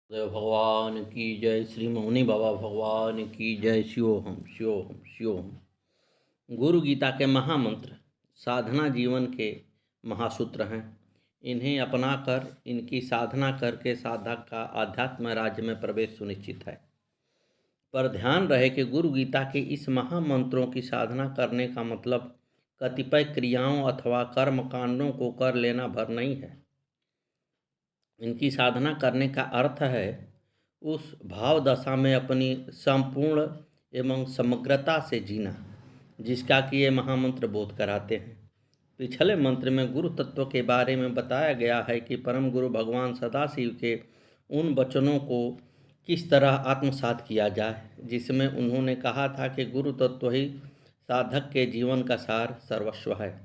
जय भगवान की जय। श्री मौनी बाबा भगवान की जय। शिवोहम शिवोहम शिवोहम। गुरु गीता के महामंत्र साधना जीवन के महासूत्र हैं। इन्हें अपनाकर इनकी साधना करके साधक का आध्यात्म राज्य में प्रवेश सुनिश्चित है। पर ध्यान रहे कि गुरु गीता के इस महामंत्रों की साधना करने का मतलब कतिपय क्रियाओं अथवा कर्म कांडों को कर लेना भर नहीं है। इनकी साधना करने का अर्थ है उस भाव दशा में अपनी संपूर्ण एवं समग्रता से जीना जिसका कि ये महामंत्र बोध कराते हैं। पिछले मंत्र में गुरु तत्व के बारे में बताया गया है कि परम गुरु भगवान सदाशिव के उन वचनों को किस तरह आत्मसात किया जाए, जिसमें उन्होंने कहा था कि गुरु तत्व ही साधक के जीवन का सार सर्वस्व है।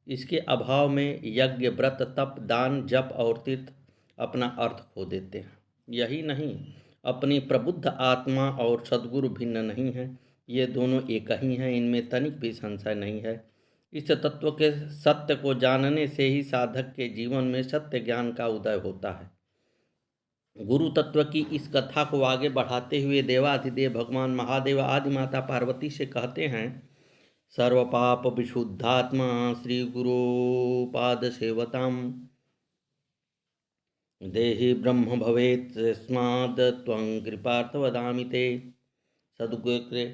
इसके अभाव में यज्ञ, व्रत, तप, दान, जप और तीर्थ अपना अर्थ खो देते हैं। यही नहीं, अपनी प्रबुद्ध आत्मा और सद्गुरु भिन्न नहीं है, ये दोनों एक ही हैं, इनमें तनिक भी संशय नहीं है। इस तत्व के सत्य को जानने से ही साधक के जीवन में सत्य ज्ञान का उदय होता है। गुरु तत्व की इस कथा को आगे बढ़ाते हुए देवाधिदेव भगवान महादेव आदि माता पार्वती से कहते हैं, सर्वपाप विशुद्धात्मा श्री गुरु पाद सेवताम देहि ब्रह्म भवेत् तस्माद् त्वं कृपार्थ वदामि ते। सद्गुरु के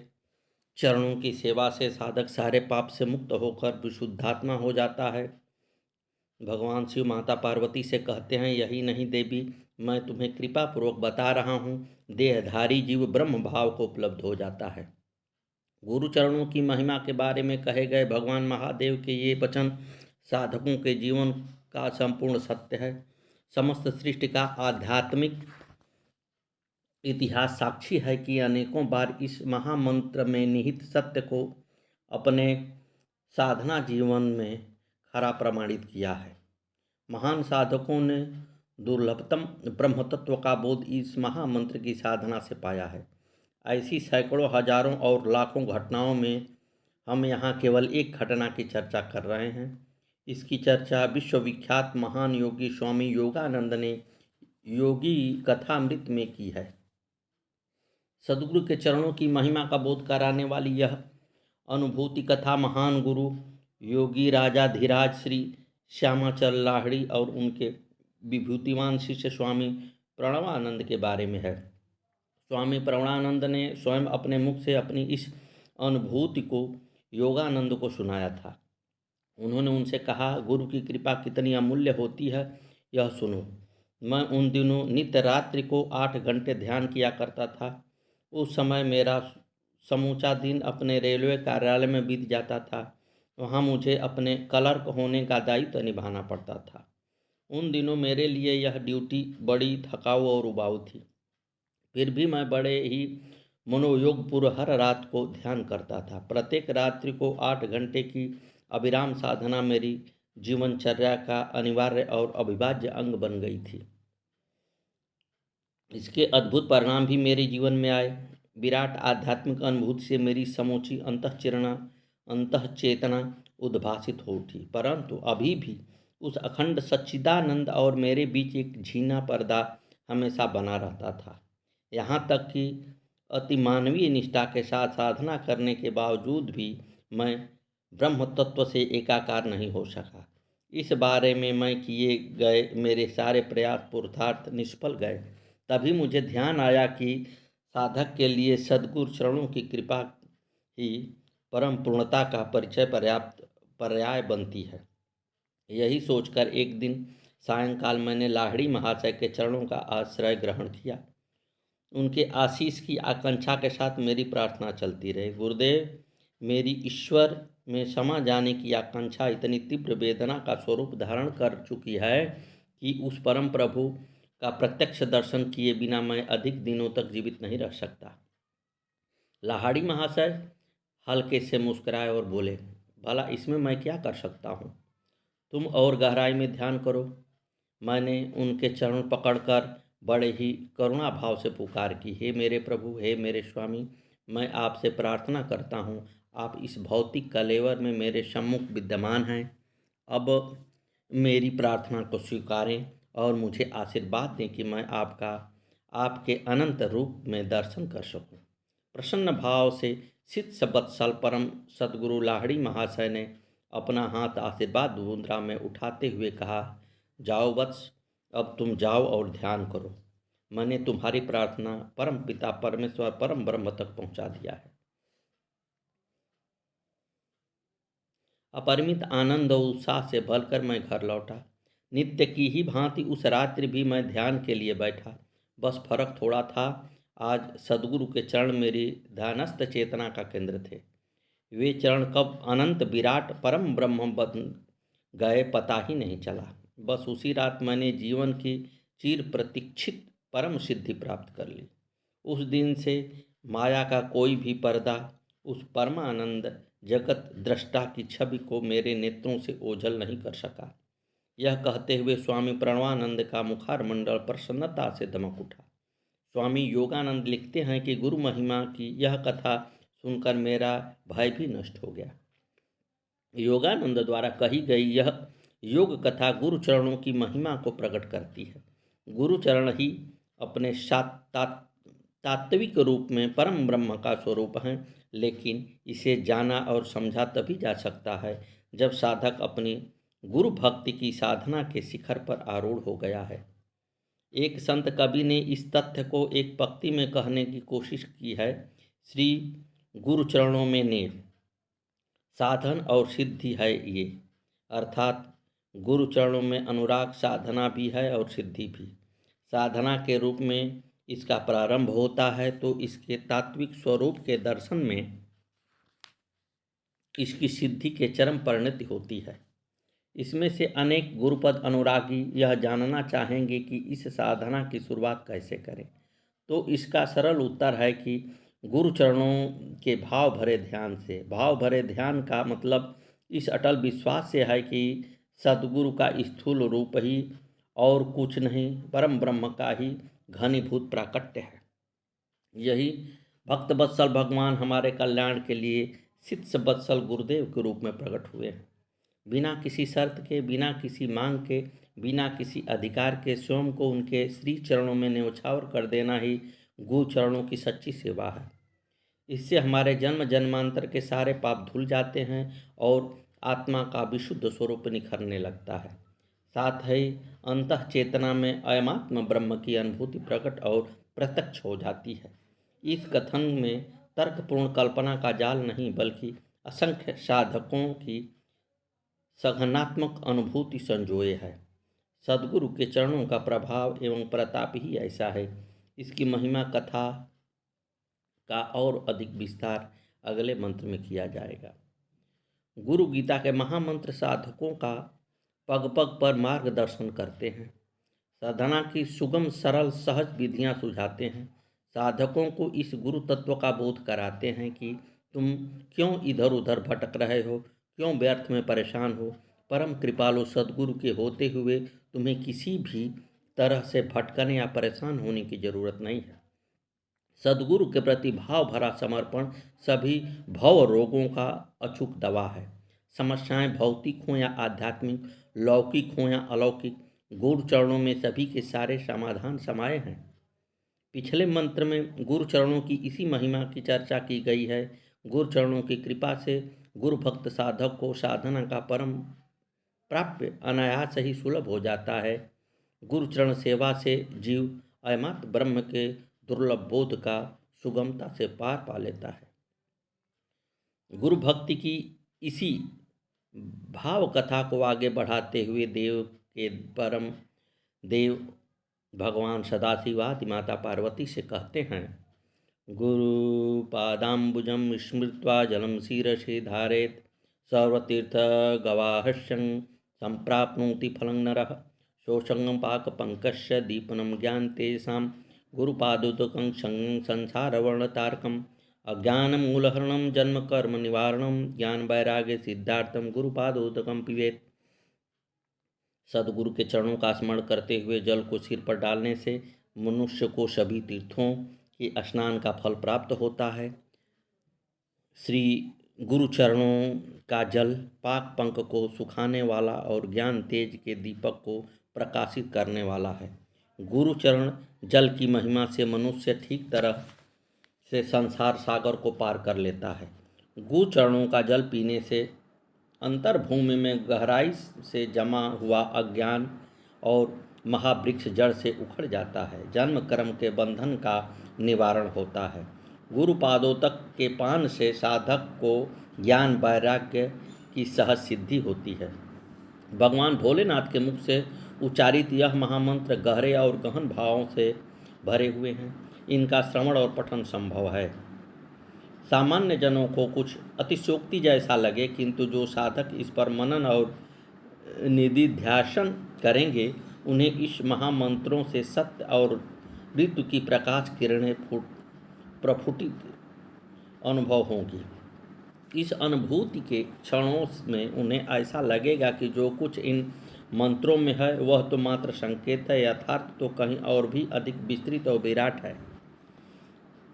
चरणों की सेवा से साधक सारे पाप से मुक्त होकर विशुद्धात्मा हो जाता है। भगवान शिव माता पार्वती से कहते हैं, यही नहीं देवी, मैं तुम्हें कृपा पूर्वक बता रहा हूँ, देहधारी जीव ब्रह्म भाव को उपलब्ध हो जाता है। गुरु चरणों की महिमा के बारे में कहे गए भगवान महादेव के ये वचन साधकों के जीवन का संपूर्ण सत्य है। समस्त सृष्टि का आध्यात्मिक इतिहास साक्षी है कि अनेकों बार इस महामंत्र में निहित सत्य को अपने साधना जीवन में खरा प्रमाणित किया है। महान साधकों ने दुर्लभतम ब्रह्म तत्व का बोध इस महामंत्र की साधना से पाया है। ऐसी सैकड़ों, हजारों और लाखों घटनाओं में हम यहाँ केवल एक घटना की चर्चा कर रहे हैं। इसकी चर्चा विश्वविख्यात महान योगी स्वामी योगानंद ने योगी कथामृत में की है। सद्गुरु के चरणों की महिमा का बोध कराने वाली यह अनुभूति कथा महान गुरु योगी राजाधिराज श्री श्यामाचल लाहिड़ी और उनके विभूतिवान शिष्य स्वामी प्रणवानंद के बारे में है। स्वामी प्रणवानंद ने स्वयं अपने मुख से अपनी इस अनुभूति को योगानंद को सुनाया था। उन्होंने उनसे कहा, गुरु की कृपा कितनी अमूल्य होती है यह सुनो। मैं उन दिनों नित्य रात्रि को 8 घंटे ध्यान किया करता था। उस समय मेरा समूचा दिन अपने रेलवे कार्यालय में बीत जाता था। वहाँ मुझे अपने क्लर्क होने का दायित्व निभाना पड़ता था। उन दिनों मेरे लिए यह ड्यूटी बड़ी थकाऊ और उबाऊ थी। फिर भी मैं बड़े ही मनोयोगपूर्व हर रात को ध्यान करता था। प्रत्येक रात्रि को 8 घंटे की अविराम साधना मेरी जीवनचर्या का अनिवार्य और अविभाज्य अंग बन गई थी। इसके अद्भुत परिणाम भी मेरे जीवन में आए। विराट आध्यात्मिक अनुभूति से मेरी समूची अंतःचेतना उद्भासित हो उठी, परंतु अभी भी उस अखंड सच्चिदानंद और मेरे बीच एक झीना पर्दा हमेशा बना रहता था। यहाँ तक कि अति मानवीय निष्ठा के साथ साधना करने के बावजूद भी मैं ब्रह्म तत्व से एकाकार नहीं हो सका। इस बारे में मैं किए गए मेरे सारे प्रयास पुरुषार्थ निष्फल गए। तभी मुझे ध्यान आया कि साधक के लिए सद्गुरु चरणों की कृपा ही परम पूर्णता का पर्याय बनती है। यही सोचकर एक दिन सायंकाल मैंने लाहिड़ी महाशय के चरणों का आश्रय ग्रहण किया। उनके आशीष की आकांक्षा के साथ मेरी प्रार्थना चलती रही। गुरुदेव, मेरी ईश्वर में समा जाने की आकांक्षा इतनी तीव्र वेदना का स्वरूप धारण कर चुकी है कि उस परम प्रभु का प्रत्यक्ष दर्शन किए बिना मैं अधिक दिनों तक जीवित नहीं रह सकता। लाहिड़ी महाशय हल्के से मुस्कुराए और बोले, भला इसमें मैं क्या कर सकता हूँ? तुम और गहराई में ध्यान करो। मैंने उनके चरण पकड़कर बड़े ही करुणा भाव से पुकार की, हे मेरे प्रभु, हे मेरे स्वामी, मैं आपसे प्रार्थना करता हूँ, आप इस भौतिक कलेवर में मेरे सम्मुख विद्यमान हैं। अब मेरी प्रार्थना को स्वीकारें और मुझे आशीर्वाद दें कि मैं आपका आपके अनंत रूप में दर्शन कर सकूं। प्रसन्न भाव से शिष्य वत्सल परम सद्गुरु लाहिड़ी महाशय ने अपना हाथ आशीर्वाद मुद्रा में उठाते हुए कहा, जाओ वत्स, अब तुम जाओ और ध्यान करो। मैंने तुम्हारी प्रार्थना परम पिता परमेश्वर परम ब्रह्म तक पहुंचा दिया है। अपरिमित आनंद और उत्साह से भरकर मैं घर लौटा। नित्य की ही भांति उस रात्रि भी मैं ध्यान के लिए बैठा। बस फर्क थोड़ा था, आज सद्गुरु के चरण मेरी ध्यानस्थ चेतना का केंद्र थे। वे चरण कब अनंत विराट परम ब्रह्म बन गए पता ही नहीं चला। बस उसी रात मैंने जीवन की चिर प्रतीक्षित परम सिद्धि प्राप्त कर ली। उस दिन से माया का कोई भी पर्दा उस परमानंद जगत दृष्टा की छवि को मेरे नेत्रों से ओझल नहीं कर सका। यह कहते हुए स्वामी प्रणवानंद का मुखारमंडल प्रसन्नता से दमक उठा। स्वामी योगानंद लिखते हैं कि गुरु महिमा की यह कथा सुनकर मेरा भय भी नष्ट हो गया। योगानंद द्वारा कही गई यह योग कथा गुरु चरणों की महिमा को प्रकट करती है। गुरु चरण ही अपने तात्विक रूप में परम ब्रह्म का स्वरूप हैं, लेकिन इसे जाना और समझा तभी जा सकता है जब साधक अपनी गुरु भक्ति की साधना के शिखर पर आरूढ़ हो गया है। एक संत कवि ने इस तथ्य को एक पंक्ति में कहने की कोशिश की है, श्री गुरु चरणों में नीव साधन और सिद्धि है ये, अर्थात गुरु चरणों में अनुराग साधना भी है और सिद्धि भी। साधना के रूप में इसका प्रारंभ होता है तो इसके तात्विक स्वरूप के दर्शन में इसकी सिद्धि के चरम परिणति होती है। इसमें से अनेक गुरुपद अनुरागी यह जानना चाहेंगे कि इस साधना की शुरुआत कैसे करें, तो इसका सरल उत्तर है कि गुरु चरणों के भाव भरे ध्यान से। भाव भरे ध्यान का मतलब इस अटल विश्वास से है कि सद्गुरु का स्थूल रूप ही और कुछ नहीं, परम ब्रह्म का ही घनीभूत प्राकट्य है। यही भक्त वत्सल भगवान हमारे कल्याण के लिए शिष्य वत्सल गुरुदेव के रूप में प्रकट हुए हैं। बिना किसी शर्त के, बिना किसी मांग के, बिना किसी अधिकार के स्वयं को उनके श्री चरणों में न्यौछावर कर देना ही गुरु चरणों की सच्ची सेवा है। इससे हमारे जन्म जन्मांतर के सारे पाप धुल जाते हैं और आत्मा का विशुद्ध स्वरूप निखरने लगता है। साथ ही अंतः चेतना में अयमात्म ब्रह्म की अनुभूति प्रकट और प्रत्यक्ष हो जाती है। इस कथन में तर्कपूर्ण कल्पना का जाल नहीं, बल्कि असंख्य साधकों की सघनात्मक अनुभूति संजोए है। सद्गुरु के चरणों का प्रभाव एवं प्रताप ही ऐसा है। इसकी महिमा कथा का और अधिक विस्तार अगले मंत्र में किया जाएगा। गुरु गीता के महामंत्र साधकों का पग पग पर मार्गदर्शन करते हैं। साधना की सुगम सरल सहज विधियां सुझाते हैं। साधकों को इस गुरु तत्व का बोध कराते हैं कि तुम क्यों इधर उधर भटक रहे हो, क्यों व्यर्थ में परेशान हो। परम कृपालु सद्गुरु के होते हुए तुम्हें किसी भी तरह से भटकने या परेशान होने की जरूरत नहीं है। सद्गुरु के प्रति भाव भरा समर्पण सभी भव रोगों का अचूक दवा है। समस्याएं भौतिक हों या आध्यात्मिक, लौकिक हों या अलौकिक, गुरु चरणों में सभी के सारे समाधान समाये हैं। पिछले मंत्र में गुरु चरणों की इसी महिमा की चर्चा की गई है। गुरु चरणों की कृपा से गुरु भक्त साधक को साधना का परम प्राप्य अनायास ही सुलभ हो जाता है। गुरु चरण सेवा से जीव अयमात ब्रह्म के दुर्लभ बोध का सुगमता से पार पा लेता है। गुरु भक्ति की इसी भाव कथा को आगे बढ़ाते हुए देव के परम देव भगवान सदाशिव आदि माता पार्वती से कहते हैं, गुरु पादाम्बुजं स्मृत्वा जलम शीरसे धारेत सर्वतीर्थ गवाहस्यं संप्राप्नोति फलं नरः शोषंगं पाक पंकस्य दीपनं ज्ञान तेषां गुरुपादोदकं संसारवर्णतारकम् अज्ञानमूलहरणं जन्म कर्म निवारणं ज्ञान वैराग्य सिद्धार्थम गुरुपादोदकं पिबेत। सद्गुरु के चरणों का स्मरण करते हुए जल को सिर पर डालने से मनुष्य को सभी तीर्थों के स्नान का फल प्राप्त होता है। श्री गुरु चरणों का जल पाक पंख को सुखाने वाला और ज्ञान तेज के दीपक को प्रकाशित करने वाला है। गुरु चरण जल की महिमा से मनुष्य ठीक तरह से संसार सागर को पार कर लेता है। गुरु चरणों का जल पीने से अंतर्भूमि में गहराई से जमा हुआ अज्ञान और महावृक्ष जड़ से उखड़ जाता है। जन्म कर्म के बंधन का निवारण होता है। गुरुपादों तक के पान से साधक को ज्ञान वैराग्य की सहज सिद्धि होती है। भगवान भोलेनाथ के मुख से उच्चारित यह महामंत्र गहरे और गहन भावों से भरे हुए हैं। इनका श्रवण और पठन संभव है। सामान्य जनों को कुछ अतिशयोक्ति जैसा लगे, किंतु जो साधक इस पर मनन और निधिध्यासन करेंगे उन्हें इस महामंत्रों से सत्य और ऋतु की प्रकाश किरणें प्रफुटित अनुभव होंगी। इस अनुभूति के क्षणों में उन्हें ऐसा लगेगा कि जो कुछ इन मंत्रों में है वह तो मात्र संकेत है, यथार्थ तो कहीं और भी अधिक विस्तृत और विराट है।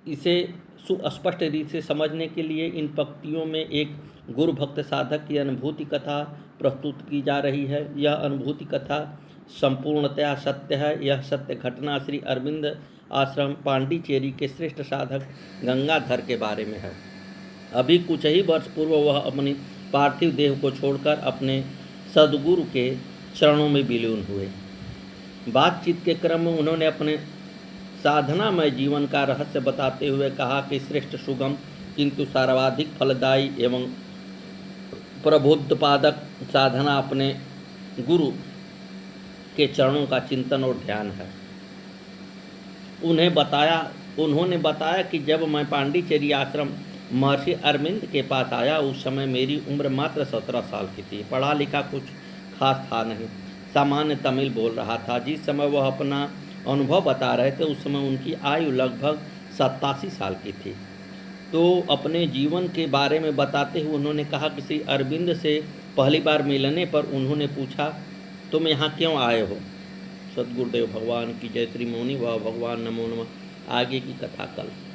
इसे सुस्पष्ट रीति से समझने के लिए इन पंक्तियों में एक गुरु भक्त साधक की अनुभूति कथा प्रस्तुत की जा रही है। यह अनुभूति कथा संपूर्णतया सत्य है। यह सत्य घटना श्री अरविंद आश्रम पांडिचेरी के श्रेष्ठ साधक गंगाधर के बारे में है। अभी कुछ ही वर्ष पूर्व वह अपनी पार्थिव देह को छोड़कर अपने सद्गुरु के चरणों में विलीन हुए। बातचीत के क्रम में उन्होंने अपने साधनामय जीवन का रहस्य बताते हुए कहा कि श्रेष्ठ सुगम किंतु सर्वाधिक फलदायी एवं प्रबोधपादक साधना अपने गुरु के चरणों का चिंतन और ध्यान है। उन्होंने बताया कि जब मैं पांडिचेरी आश्रम महर्षि अरविंद के पास आया उस समय मेरी उम्र मात्र 17 साल की थी। पढ़ा लिखा कुछ खास था नहीं, सामान्य तमिल बोल रहा था। जिस समय वह अपना अनुभव बता रहे थे उस समय उनकी आयु लगभग 87 साल की थी। तो अपने जीवन के बारे में बताते हुए उन्होंने कहा कि श्री अरविंद से पहली बार मिलने पर उन्होंने पूछा, तुम यहाँ क्यों आए हो? सद्गुरुदेव भगवान की जय। श्री मौनी व भगवान नमो नमः। आगे की कथा कल।